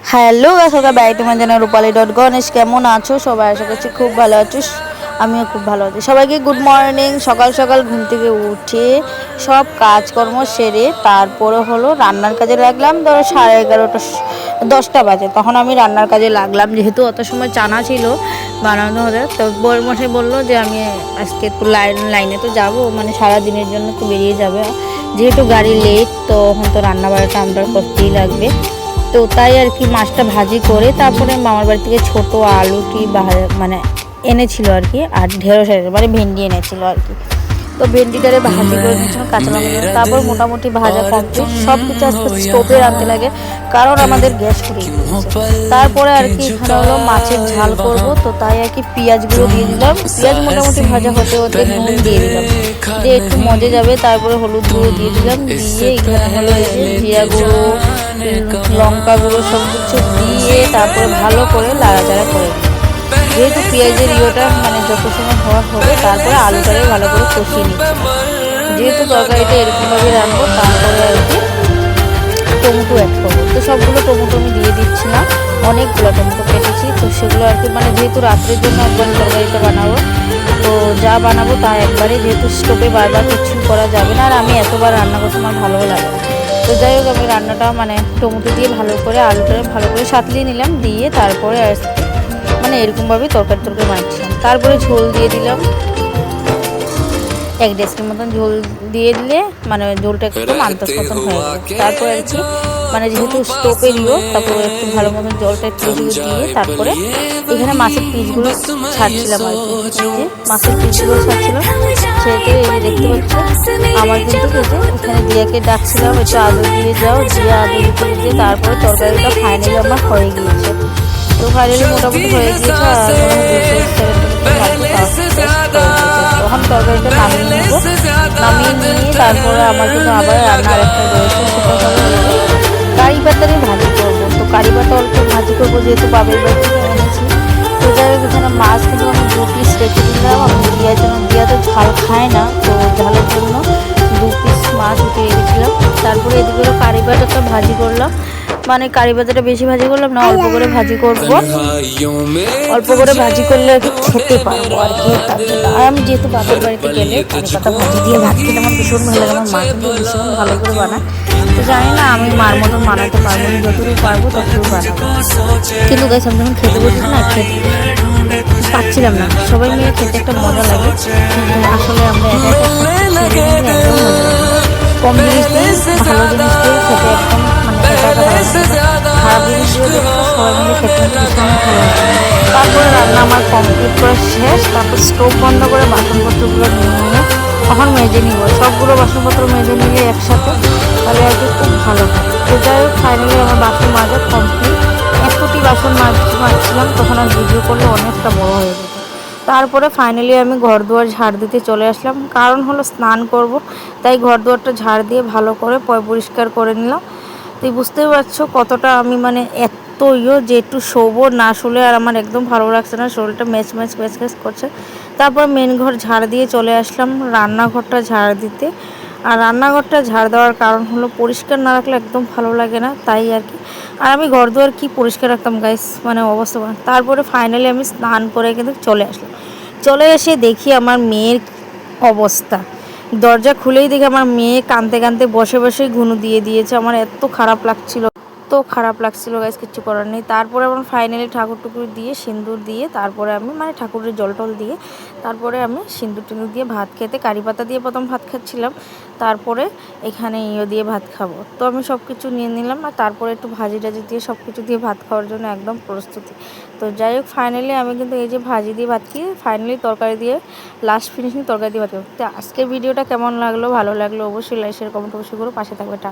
Hello guys, okay back to my channel রূপালী.গণেশ। কেমন আছো সবাই? আশা করছি খুব ভালো আছো। আমিও খুব ভালো আছি। সবাইকে গুড মর্নিং। সকাল সকাল ঘুম থেকে উঠে সব কাজকর্ম সেরে তারপরে হলো রান্নার কাজে লাগলাম। ধরো 11:30 10টা বাজে, তখন আমি রান্নার কাজে লাগলাম। যেহেতু অত সময় চানা ছিল বানানো হতে, তো বরমশাই বললো যে আমি আজকে একটু লাইনে তো যাবো, মানে সারা দিনের জন্য তো বেরিয়ে যাবে, যেহেতু গাড়ি লেট, তো এখন তো রান্না বাড়াটা আমরা করতেই লাগবে। তো তাই আর কি মাছটা ভাজি করে তারপরে মামার বাড়ি থেকে ছোটো আলুটি মানে এনেছিল আর কি, আর ঢেঁড়স মানে ভেন্ডি এনেছিল আর কি। তো ভেন্ডিটারে ভাজি করে নিয়েছিল কাঁচা লঙ্কা, তারপর মোটামুটি ভাজা কমপ্লিট। সব কিছু আজকে স্টোভে রাখতে লাগে, কারণ আমাদের গ্যাস ফুরিয়ে গিয়েছে। তারপরে আর কি এখানে হলো মাছের ঝাল করব, তো তাই আর কি পেঁয়াজগুলো দিয়ে দিলাম। পেঁয়াজ মোটামুটি ভাজা হতে হতে নুন দিয়ে দিলাম, দিয়ে একটু মজে যাবে। তারপরে হলুদ গুঁড়ো দিয়ে দিলাম, দিয়ে এখানে হলো জিরা গুঁড়ো, লঙ্কা গুঁড়ো সব কিছু দিয়ে তারপরে ভালো করে লাড়াচাড়া করে নিই। যেহেতু পেঁয়াজের ইয়েটা মানে যত সময় হওয়া হবে, তারপরে আলুটাকে ভালো করে কষিয়ে নিচ্ছি। যেহেতু তরকারিটা এরকমভাবে রাখবো, তারপরে আর কি টমেটো অ্যাড করবো। তো সবগুলো টমেটো আমি দিয়ে দিচ্ছিলাম, অনেকগুলো টমেটো কেটেছি। তো সেগুলো আর কি মানে যেহেতু রাত্রের জন্য একবার তরকারিটা বানাবো, তো যা বানাবো তা একবারে, যেহেতু স্টোভে বারবার কিছু করা যাবে না, আর আমি এতবার রান্না করতে আমার ভালোও লাগে না। তো যাই হোক, আমি রান্নাটা মানে টমেটো দিয়ে ভালো করে আলুটা ভালো করে সাঁতলিয়ে নিলাম, দিয়ে তারপরে মানে এরকমভাবে তরকারি বানাচ্ছিলাম। তারপরে ঝোল দিয়ে দিলাম, 1 ডেস্কের মতন ঝোল দিয়ে দিলে মানে ঝোলটা একটু মান্তাস মতন হয়ে যাবে। তারপরে আর কি মানে যেহেতু স্টোভে দিও, তারপরে একটু ভালো মতন জলটা একটু দিয়ে তারপরে এখানে মাছের পিসগুলো ছাড়ছিলাম আর কি। এই যে মাছের পিসগুলো ছাড়ছিলাম, সেটা এই যে দেখতে পাচ্ছ। আমার কিন্তু এখানে দিয়াকে ডাকছিলাম একটু আলু দিয়ে যাও, দিয়ে আলু দিয়ে তারপরে তরকারিটা ফাইনালি আমার হয়ে গিয়েছে। তো ফাইনালি মোটামুটি হয়ে গিয়েছে, আর তখন তরকারিটা নামিয়ে নেবো। নামিয়ে নিয়ে তারপরে আমার কিন্তু আবার রান্না আরেকটা রয়েছে, সেটা হলো কারি পাতারই ভাজি করবো। তো কারি পাতা অল্প ভাজি করবো, যেহেতু বাবার বাড়ি থেকে এনেছি। তো যাই হোক, এখানে মাছ কিন্তু আমি 2 পিস রেখে দিলাম। আমি দিয়া তো ঝাল খায় না, তো ঝালের জন্য 2 পিস মাছ উঠে রেখেছিলাম। তারপরে এদিকে কারি পাতাটা ভাজি করলাম, মানে কারি পাতাটা বেশি ভাজি করলাম না, অল্প করে ভাজি করবো। অল্প করে ভাজি করলে খেতে পারবো আর কি, তার জন্য। আর আমি যেহেতু বাপের বাড়িতে গেলে কারি পাতা ভাজি দিয়ে ভাত খেতে আমার ভীষণ ভালো লাগে। আমার মা কিন্তু ভীষণ ভালো করে বানায়। তো জানি না আমি মার মতন বানাতে পারবো না, যতটুকু পারবো ততটুকু বানাবো। কিন্তু গাইস, আমি যখন খেতে বসেছি না, খেতে পাচ্ছিলাম না। সবাই মিলে খেতে একটা মজা লাগে, কিন্তু আসলে আমরা একা একা একদম মজা লাগে। কম জিনিস দিয়ে ভালো জিনিস দিয়ে খেতে একদম মানে একা একা ভালো লাগে, খারাপ জিনিস দিয়ে সবাই মিলে খেতে ভীষণ ভালো লাগে। তারপরে রান্না আমার কমপ্লিট করা শেষ। তারপর স্টোভ বন্ধ করে বাসনপত্রগুলো নিয়ে এখন মেজে নিব। সবগুলো বাসনপত্র মেজে নিলে একসাথে, তাহলে আর কি খুব ভালো হয়। তো যাই হোক, ফাইনালি আমার বাসন মাজা কমপ্লিট। একটি বাসন মাজছিলাম, তখন আর ভিডিও করলে অনেকটা বড় হয়ে যেত। তারপরে ফাইনালি আমি ঘর দুয়ার ঝাড় দিতে চলে আসলাম, কারণ হলো স্নান করব, তাই ঘর দুয়ারটা ঝাড় দিয়ে ভালো করে পরিষ্কার করে নিলাম। তুই বুঝতেই পারছো কতটা আমি মানে এত যে একটু শোবো, না শুলে আর আমার একদম ভালো লাগছে না, শরীরটা ম্যাচ করছে। তারপর মেন ঘর ঝাড় দিয়ে চলে আসলাম রান্নাঘরটা ঝাড় দিতে। আর রান্নাঘরটা ঝাড় দেওয়ার কারণ হলো পরিষ্কার না রাখলে একদম ভালো লাগে না, তাই আর কি। আর আমি ঘর দুয়ার কি পরিষ্কার রাখতাম গাইস, মানে অবস্থা। তারপরে ফাইনালি আমি স্নান করে কিন্তু চলে আসলাম। চলে এসে দেখি আমার মেয়ের অবস্থা, দরজা খুলেই দেখি আমার মেয়ে কাঁদতে কাঁদতে বসে বসেই ঘুনু দিয়ে দিয়েছে। আমার এত খারাপ লাগছিল গাইস, কিচ্ছু করার নেই। তারপরে আমার ফাইনালি ঠাকুর টুকুর দিয়ে সিঁদুর দিয়ে তারপরে আমি মানে ঠাকুরের জল টল দিয়ে তারপরে আমি সিঁদুর টিঁদুর দিয়ে ভাত খেতে, কারি পাতা দিয়ে প্রথম ভাত খাচ্ছিলাম, তারপরে এখানে দিয়ে ভাত খাবো। তো আমি সব কিছু নিয়ে নিলাম, আর তারপরে একটু ভাজি টাজি দিয়ে সব কিছু দিয়ে ভাত খাওয়ার জন্য একদম প্রস্তুতি। তো যাই হোক, ফাইনালি আমি কিন্তু এই যে ভাজি দিয়ে ভাত খেয়ে ফাইনালি তরকারি দিয়ে লাস্ট ফিনিশিং তরকারি দিয়ে ভাত খাবো। তো আজকের ভিডিওটা কেমন লাগলো, ভালো লাগলো অবশ্যই লাইক শেয়ার কমেন্ট অবশ্যই করো, পাশে থাকবে। টাটা।